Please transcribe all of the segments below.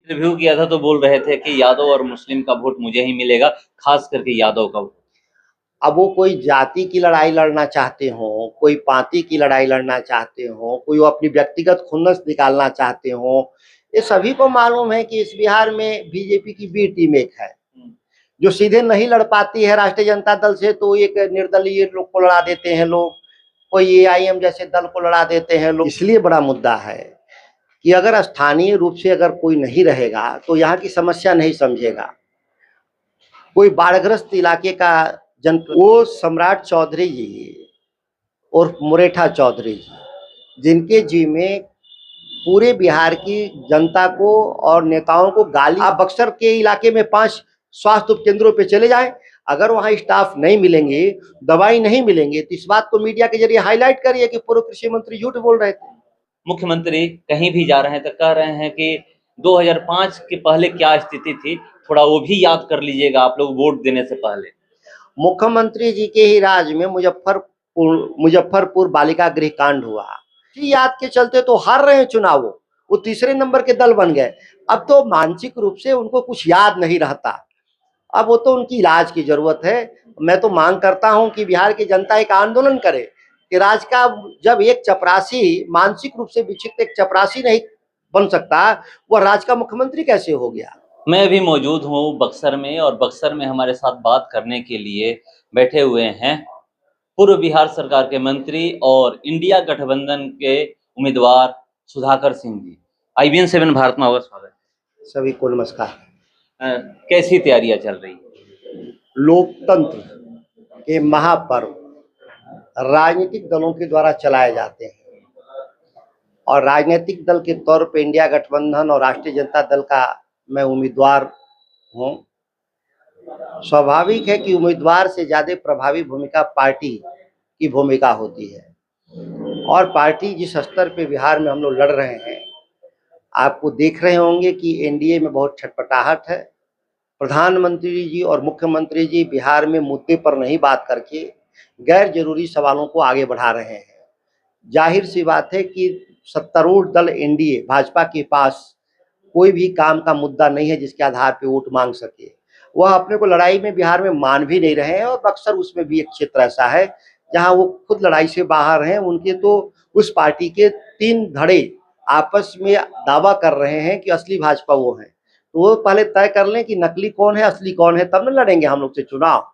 Review किया था तो बोल रहे थे कि यादव और मुस्लिम का वोट मुझे ही मिलेगा, खास करके यादव का वोट। अब वो कोई जाति की लड़ाई लड़ना चाहते हो, कोई पार्टी की लड़ाई लड़ना चाहते हो, कोई वो अपनी व्यक्तिगत खुन्नस निकालना चाहते हो, ये सभी को मालूम है कि इस बिहार में बीजेपी की बी टीम एक है जो सीधे नहीं लड़ पाती है राष्ट्रीय जनता दल से, तो एक निर्दलीय लोग को लड़ा देते हैं लोग, कोई एआईएम जैसे दल को लड़ा देते हैं लोग। इसलिए बड़ा मुद्दा है कि अगर स्थानीय रूप से अगर कोई नहीं रहेगा तो यहाँ की समस्या नहीं समझेगा। कोई बाढ़ग्रस्त इलाके का वो सम्राट चौधरी जी और मुरेठा चौधरी जी, जिनके जी में पूरे बिहार की जनता को और नेताओं को गाली। आप बक्सर के इलाके में 5 स्वास्थ्य उपकेंद्रों पे चले जाएं, अगर वहां स्टाफ नहीं मिलेंगे, दवाई नहीं मिलेंगे, तो इस बात को मीडिया के जरिए हाईलाइट करिए कि पूर्व कृषि मंत्री झूठ बोल रहे थे। मुख्यमंत्री कहीं भी जा रहे हैं तो कह रहे हैं कि 2005 के पहले क्या स्थिति थी, थोड़ा वो भी याद कर लीजिएगा आप लोग वोट देने से पहले। मुख्यमंत्री जी के ही राज में मुजफ्फरपुर बालिका गृह कांड हुआ, याद के चलते तो हार रहे हैं चुनाव, वो तीसरे नंबर के दल बन गए। अब तो मानसिक रूप से उनको कुछ याद नहीं रहता, अब वो तो उनकी इलाज की जरूरत है। मैं तो मांग करता हूं कि बिहार की जनता एक आंदोलन करे कि राज का, जब एक चपरासी मानसिक रूप से विक्षिप्त एक चपरासी नहीं बन सकता, वह राज का मुख्यमंत्री कैसे हो गया। मैं अभी मौजूद हूँ बक्सर में, और बक्सर में हमारे साथ बात करने के लिए बैठे हुए हैं पूर्व बिहार सरकार के मंत्री और इंडिया गठबंधन के उम्मीदवार सुधाकर सिंह जी। IBN 7 भारत में आपका स्वागत है। सभी को नमस्कार। कैसी तैयारियां चल रही है? लोकतंत्र के महापर्व राजनीतिक दलों के द्वारा चलाए जाते हैं, और राजनीतिक दल के तौर पर इंडिया गठबंधन और राष्ट्रीय जनता दल का मैं उम्मीदवार हूं। स्वाभाविक है कि उम्मीदवार से ज्यादा प्रभावी भूमिका पार्टी की भूमिका होती है, और पार्टी जिस स्तर पे बिहार में हम लोग लड़ रहे हैं, आपको देख रहे होंगे कि एनडीए में बहुत छटपटाहट है। प्रधानमंत्री जी और मुख्यमंत्री जी बिहार में मुद्दे पर नहीं बात करके गैर जरूरी सवालों को आगे बढ़ा रहे हैं। जाहिर सी बात है कि सत्तारूढ़ दल एनडीए भाजपा के पास कोई भी काम का मुद्दा नहीं है जिसके आधार पर वोट मांग सके। वह अपने को लड़ाई में बिहार में मान भी नहीं रहे हैं, और बक्सर उसमें भी एक क्षेत्र ऐसा है जहां वो खुद लड़ाई से बाहर हैं। उनके तो उस पार्टी के 3 धड़े आपस में दावा कर रहे हैं कि असली भाजपा वो है, तो वो पहले तय कर लें कि नकली कौन है असली कौन है, तब न लड़ेंगे हम लोग से चुनाव।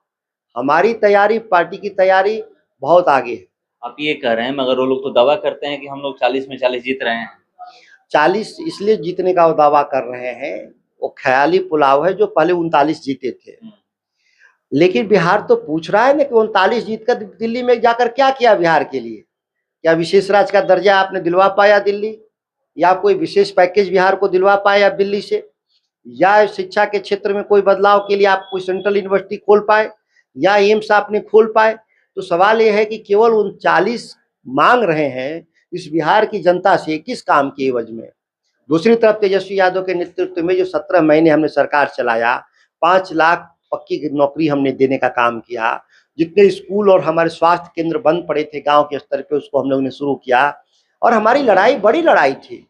हमारी तैयारी, पार्टी की तैयारी बहुत आगे है। आप ये कह रहे हैं, मगर वो लोग तो दावा करते हैं कि हम लोग 40 में 40 जीत रहे हैं। 40 इसलिए जीतने का वो दावा कर रहे हैं, वो ख्याली पुलाव है जो पहले 39 जीते थे। लेकिन बिहार तो पूछ रहा है ना कि 39 जीत कर दिल्ली में जाकर क्या किया बिहार के लिए। क्या विशेष राज्य का दर्जा आपने दिलवा पाया दिल्ली, या कोई विशेष पैकेज बिहार को दिलवा पाए आप दिल्ली से, या शिक्षा के क्षेत्र में कोई बदलाव के लिए आप कोई सेंट्रल यूनिवर्सिटी खोल पाए, या एम्स आपने खोल पाए। तो सवाल यह है कि केवल 39 मांग रहे हैं इस बिहार की जनता से, किस काम के एवज में। दूसरी तरफ तेजस्वी यादव के नेतृत्व में जो 17 महीने हमने सरकार चलाया, 5 लाख पक्की नौकरी हमने देने का काम किया, जितने स्कूल और हमारे स्वास्थ्य केंद्र बंद पड़े थे गांव के स्तर पे, उसको हम लोगों ने शुरू किया। और हमारी लड़ाई बड़ी लड़ाई थी,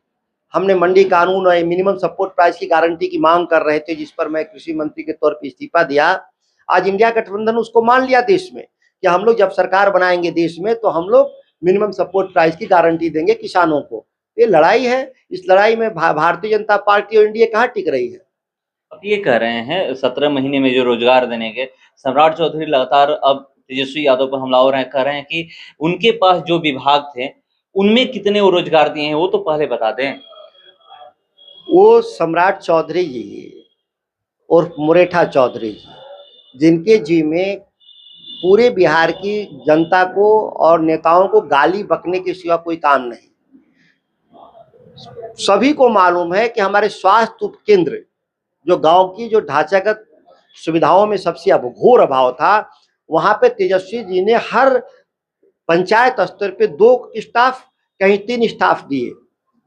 हमने मंडी कानून और मिनिमम सपोर्ट प्राइस की गारंटी की मांग कर रहे थे, जिस पर मैं कृषि मंत्री के तौर पर इस्तीफा दिया। आज इंडिया गठबंधन उसको मान लिया देश में कि हम लोग जब सरकार बनाएंगे देश में, तो हम लोग मिनिमम सपोर्ट प्राइस की गारंटी देंगे किसानों को। ये लड़ाई है, इस लड़ाई में भारतीय जनता पार्टी और इंडिया कहाँ टिक रही है। अब ये कह रहे हैं 17 महीने में जो रोजगार देने के, सम्राट चौधरी लगातार अब तेजस्वी यादव पर हमलावर हैं, कह रहे हैं कि उनके पास जो विभाग थे उनमें कितने वो रोजगार दिए हैं वो तो पहले बता दें। वो सम्राट चौधरी जी और मुरेठा चौधरी जी, जिनके जी में पूरे बिहार की जनता को और नेताओं को गाली बकने के सिवा कोई काम नहीं। सभी को मालूम है कि हमारे स्वास्थ्य उपकेंद्र जो गांव की जो ढांचागत सुविधाओं में सबसे अब घोर अभाव था, वहां पे तेजस्वी जी ने हर पंचायत स्तर पे 2 स्टाफ, कहीं 3 स्टाफ दिए।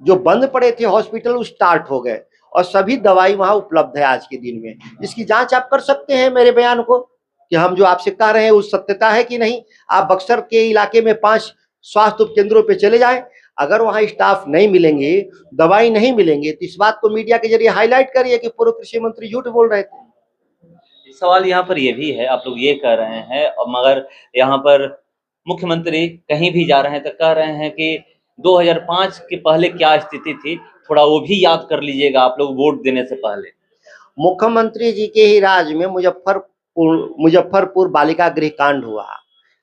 जो बंद पड़े थे हॉस्पिटल वो स्टार्ट हो गए, और सभी दवाई वहां उपलब्ध है आज के दिन में। इसकी जांच आप कर सकते हैं मेरे बयान को कि हम जो आपसे कह रहे हैं उस सत्यता है कि नहीं। आप बक्सर के इलाके में 5 स्वास्थ्य उपकेंद्रों पे चले जाएं, अगर वहाँ स्टाफ नहीं मिलेंगे, दवाई नहीं मिलेंगे, तो इस बात को मीडिया के जरिए हाईलाइट करिए कि पूर्व कृषि मंत्री झूठ बोल रहे थे। सवाल यहाँ पर ये भी है, आप लोग ये कह रहे हैं और मगर यहाँ पर मुख्यमंत्री कहीं भी जा रहे हैं तो कह रहे हैं कि 2005 के पहले क्या स्थिति थी, थोड़ा वो भी याद कर लीजिएगा आप लोग वोट देने से पहले। मुख्यमंत्री जी के ही राज में मुजफ्फरपुर बालिका गृह कांड हुआ,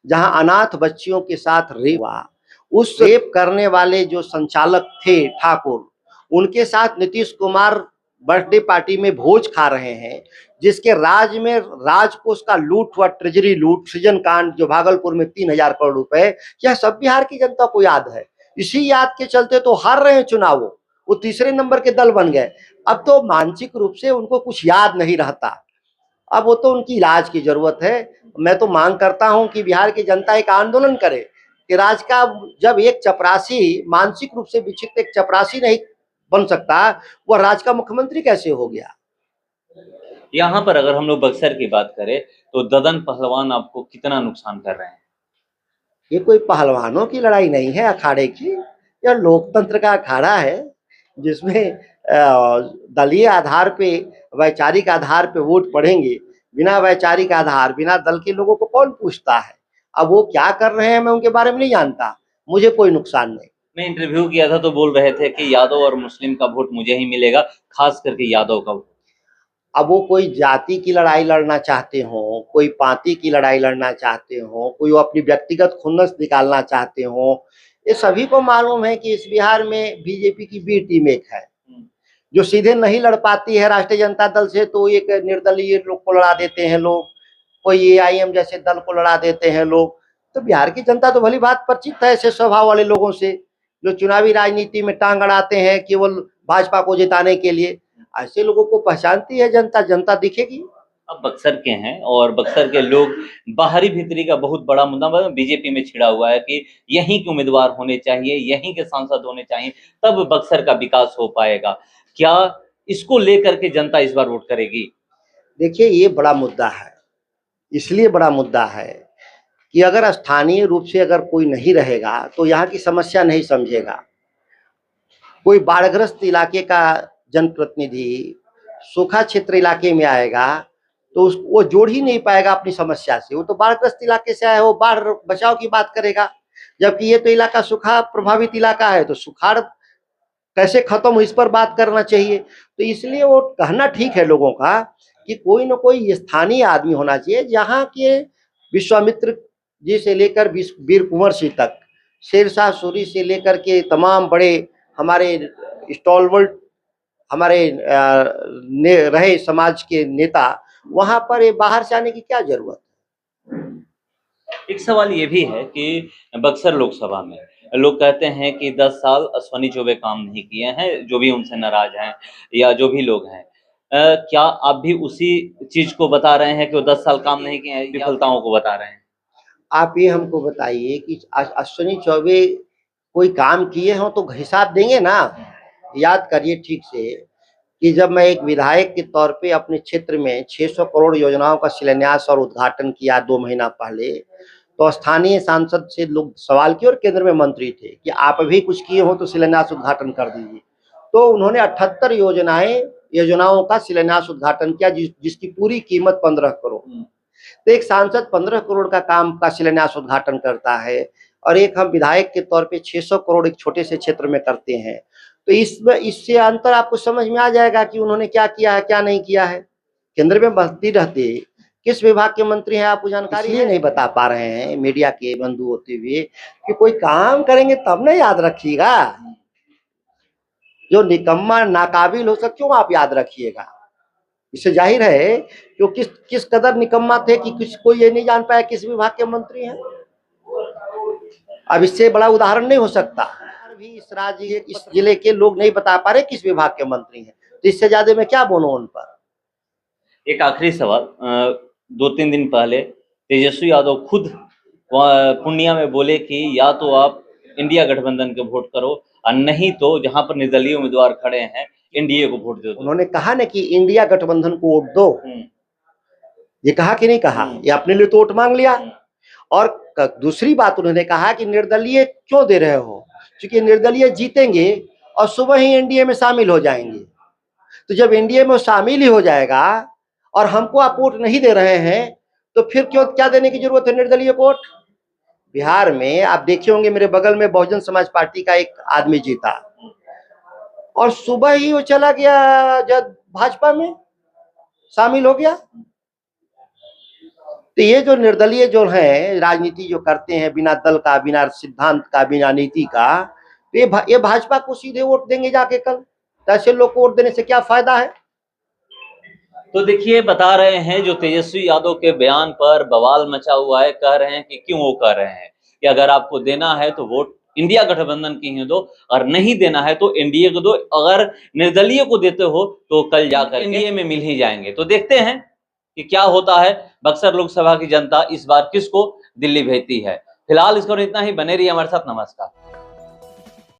जहां अनाथ बच्चियों के साथ रेप हुआ। उस रेप करने वाले जो संचालक थे ठाकुर, उनके साथ नीतीश कुमार बर्थडे पार्टी में भोज खा रहे हैं, जिसके राज में राजकोष का लूट हुआ, ट्रेजरी लूट, सृजन कांड जो भागलपुर में 3,000 करोड़ रुपए, यह सब बिहार की जनता को याद है। इसी याद के चलते तो हार रहे हैं चुनाव, वो तीसरे नंबर के दल बन गए। अब तो मानसिक रूप से उनको कुछ याद नहीं रहता, अब वो तो उनकी इलाज की जरूरत है। मैं तो मांग करता हूं कि बिहार की जनता एक आंदोलन करे कि राज का, जब एक चपरासी, मानसिक रूप से विक्षिप्त एक चपरासी नहीं बन सकता, वह राज का मुख्यमंत्री कैसे हो गया। यहाँ पर अगर हम लोग बक्सर की बात करें तो ददन पहलवान आपको कितना नुकसान कर रहे हैं? ये कोई पहलवानों की लड़ाई नहीं है अखाड़े की, यह लोकतंत्र का अखाड़ा है, जिसमें दलीय आधार पे, वैचारिक आधार पे वोट पड़ेंगे। बिना वैचारिक आधार, बिना दल के लोगों को कौन पूछता है। अब वो क्या कर रहे हैं मैं उनके बारे में नहीं जानता, मुझे कोई नुकसान नहीं। मैं इंटरव्यू किया था तो बोल रहे थे कि यादव और मुस्लिम का वोट मुझे ही मिलेगा, खास करके यादव का। अब वो कोई जाति की लड़ाई लड़ना चाहते हो, कोई पार्टी की लड़ाई लड़ना चाहते हो, कोई वो अपनी व्यक्तिगत खुन्नस निकालना चाहते हो, ये सभी को मालूम है कि इस बिहार में बीजेपी की बी टीम एक है जो सीधे नहीं लड़ पाती है राष्ट्रीय जनता दल से, तो एक निर्दलीय लोग को लड़ा देते हैं लोग, कोई एआईएम जैसे दल को लड़ा देते हैं लोग। तो बिहार की जनता तो भली बात परिचित है ऐसे स्वभाव वाले लोगों से, जो चुनावी राजनीति में टांग अड़ाते हैं केवल भाजपा को जिताने के लिए। ऐसे लोगों को पहचानती है जनता, जनता दिखेगी। अब बक्सर के हैं और बक्सर के लोग बाहरी भीतरी का बहुत बड़ा मुद्दा बीजेपी में छिड़ा हुआ है कि यहीं के उम्मीदवार होने चाहिए, यहीं के सांसद होने चाहिए, तब बक्सर का विकास हो पाएगा। क्या इसको लेकर के जनता इस बार वोट करेगी? देखिए, ये बड़ा मुद्दा है, इसलिए बड़ा मुद्दा है कि अगर स्थानीय रूप से अगर कोई नहीं रहेगा तो यहाँ की समस्या नहीं समझेगा। कोई बाढ़ग्रस्त इलाके का जनप्रतिनिधि सूखा क्षेत्र इलाके में आएगा तो वो जोड़ ही नहीं पाएगा अपनी समस्या से। वो तो बाढ़ग्रस्त इलाके से आया है, वो बाढ़ बचाव की बात करेगा, जबकि ये तो इलाका सूखा प्रभावित इलाका है, तो सुखाड़ कैसे खत्म हो इस पर बात करना चाहिए। तो इसलिए वो कहना ठीक है लोगों का कि कोई ना कोई स्थानीय आदमी होना चाहिए, जहाँ के विश्वामित्र जी से लेकर वीर कुंवर सिंह तक, शेरशाह सूरी से लेकर के तमाम बड़े हमारे स्टॉलवर्ड हमारे रहे समाज के नेता, वहां पर ये बाहर से आने की क्या जरूरत है। एक सवाल ये भी है कि बक्सर लोकसभा में लोग कहते हैं कि 10 साल अश्विनी चौबे काम नहीं किए हैं, जो भी उनसे नाराज हैं या जो भी लोग हैं। क्या आप भी उसी चीज को बता रहे हैं कि वो 10 साल काम नहीं किए हैं, विफलताओं को बता रहे हैं? आप ये हमको बताइए कि अश्विनी चौबे कोई काम किए हों तो हिसाब देंगे ना। याद करिए ठीक से कि जब मैं एक विधायक के तौर पे अपने क्षेत्र में 600 करोड़ योजनाओं का शिलान्यास और उद्घाटन किया 2 महीना पहले, तो स्थानीय सांसद से लोग सवाल किए और केंद्र में मंत्री थे कि आप भी कुछ किए हो तो शिलान्यास उद्घाटन कर दीजिए। तो उन्होंने 78 योजनाओं का शिलान्यास उद्घाटन किया, जिसकी पूरी कीमत 15 करोड़। तो एक सांसद 15 करोड़ का काम का शिलान्यास उद्घाटन करता है और एक हम विधायक के तौर पे 600 करोड़ एक छोटे से क्षेत्र में करते हैं। तो इससे अंतर आपको समझ में आ जाएगा कि उन्होंने क्या किया है क्या नहीं किया है। केंद्र में बहती रहती, किस विभाग के मंत्री हैं आपको जानकारी है? नहीं बता पा रहे हैं मीडिया के बंधु होते हुए कि कोई काम करेंगे तब ना याद रखिएगा। जो निकम्मा नाकाबिल हो सकते क्यों आप याद रखिएगा। इससे जाहिर है कि किस कदर निकम्मा थे कि कोई ये नहीं जान पाया किस विभाग के मंत्री हैं। अब इससे बड़ा उदाहरण नहीं हो सकता। भी इस राज्य इस जिले के लोग नहीं बता पा रहे किस विभाग के मंत्री हैं, तो इससे ज्यादा मैं क्या बोलूं उन पर। एक आखिरी सवाल, 2-3 दिन पहले तेजस्वी यादव खुद पूर्णिया में बोले कि या तो आप इंडिया गठबंधन के वोट करो और नहीं तो जहां पर निर्दलीय उम्मीदवार खड़े हैं एनडीए को वोट दे दो। उन्होंने कहा ना कि इंडिया गठबंधन को वोट दो, ये कहा कि नहीं कहा? ये अपने लिए तो वोट मांग लिया। और दूसरी बात उन्होंने कहा कि निर्दलीय क्यों दे रहे हो, क्योंकि निर्दलीय जीतेंगे और सुबह ही एनडीए में शामिल हो जाएंगे। तो जब एनडीए में वो शामिल ही हो जाएगा और हमको आप वोट नहीं दे रहे हैं तो फिर क्यों क्या देने की जरूरत है निर्दलीय वोट। बिहार में आप देखे होंगे, मेरे बगल में बहुजन समाज पार्टी का एक आदमी जीता और सुबह ही वो चला गया जब भाजपा में शामिल हो गया। तो ये जो निर्दलीय जो है राजनीति जो करते हैं बिना दल का, बिना सिद्धांत का, बिना नीति का, तो ये भाजपा को सीधे वोट देंगे जाके कल। तो ऐसे लोग को वोट देने से क्या फायदा है। तो देखिए, बता रहे हैं जो तेजस्वी यादव के बयान पर बवाल मचा हुआ है, कह रहे हैं कि क्यों वो कह रहे हैं कि अगर आपको देना है तो वोट इंडिया गठबंधन की ही दो और नहीं देना है तो एनडीए को दो, अगर निर्दलीय को देते हो तो कल जाकर एनडीए में मिल ही जाएंगे। तो देखते हैं कि क्या होता है। बक्सर लोकसभा की जनता इस बार किसको दिल्ली भेजती है। फिलहाल इसको इतना ही, बने रहिए हमारे साथ। नमस्कार।